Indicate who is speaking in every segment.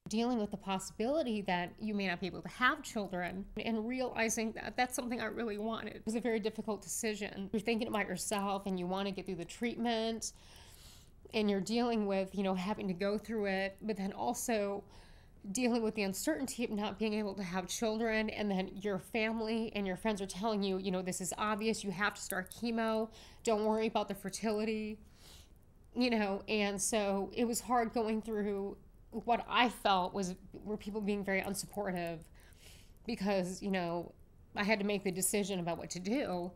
Speaker 1: Dealing with the possibility that you may not be able to have children and realizing that that's something I really wanted. It was a very difficult decision. You're thinking about yourself and you want to get through the treatment and you're dealing with, having to go through it, but then also dealing with the uncertainty of not being able to have children, and then your family and your friends are telling you, this is obvious, you have to start chemo, don't worry about the fertility, and so it was hard going through what I felt were people being very unsupportive because, I had to make the decision about what to do.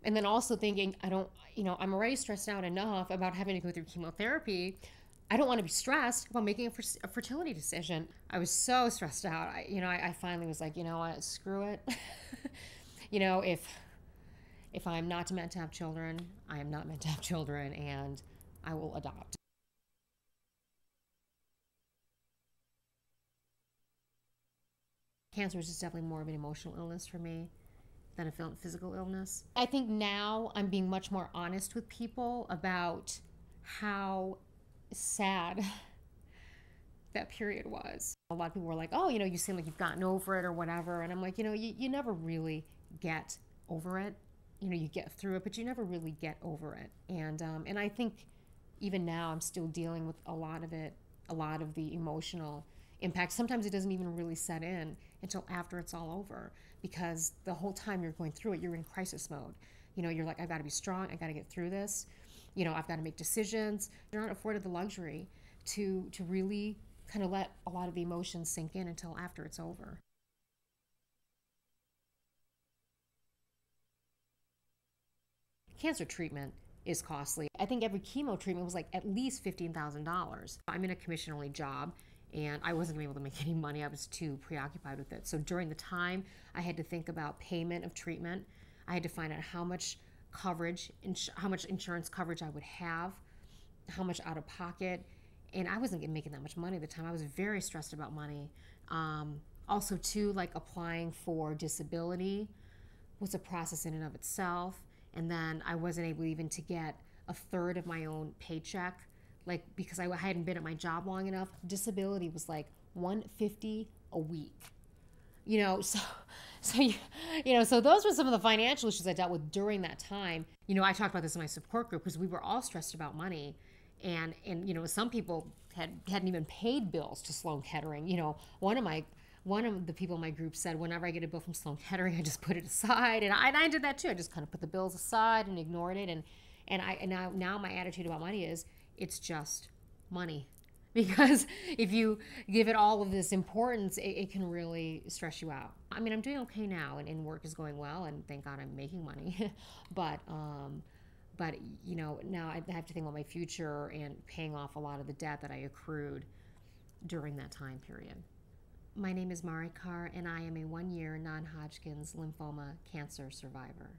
Speaker 1: And then also thinking, I'm already stressed out enough about having to go through chemotherapy. I don't want to be stressed about making a fertility decision. I was so stressed out. I finally was like, what, screw it. If I'm not meant to have children, I am not meant to have children, and I will adopt. Cancer is just definitely more of an emotional illness for me than a physical illness. I think now I'm being much more honest with people about how sad that period was. A lot of people were like, oh, you seem like you've gotten over it or whatever. And I'm like, you never really get over it. You get through it, but you never really get over it. And I think even now I'm still dealing with a lot of it, a lot of the emotional impact. Sometimes it doesn't even really set in until after it's all over, because the whole time you're going through it, you're in crisis mode. You're like, I've got to be strong, I've got to get through this. I've got to make decisions. You're not afforded the luxury to really kind of let a lot of the emotions sink in until after it's over. Cancer treatment is costly. I think every chemo treatment was like at least $15,000. I'm in a commission-only job, and I wasn't able to make any money. I was too preoccupied with it. So during the time, I had to think about payment of treatment. I had to find out how much coverage, how much insurance coverage I would have, how much out of pocket, and I wasn't making that much money at the time. I was very stressed about money. Also, too, like applying for disability was a process in and of itself, and then I wasn't able even to get a third of my own paycheck, like because I hadn't been at my job long enough. Disability was like $150 a week. So those were some of the financial issues I dealt with during that time. I talked about this in my support group because we were all stressed about money, and some people hadn't even paid bills to Sloan Kettering. One of the people in my group said, whenever I get a bill from Sloan Kettering, I just put it aside, and I did that too. I just kind of put the bills aside and ignored it, and now my attitude about money is it's just money. Because if you give it all of this importance, it can really stress you out. I mean, I'm doing okay now, and work is going well, and thank God I'm making money. but now I have to think about my future and paying off a lot of the debt that I accrued during that time period. My name is Maricar, and I am a 1-year non-Hodgkin's lymphoma cancer survivor.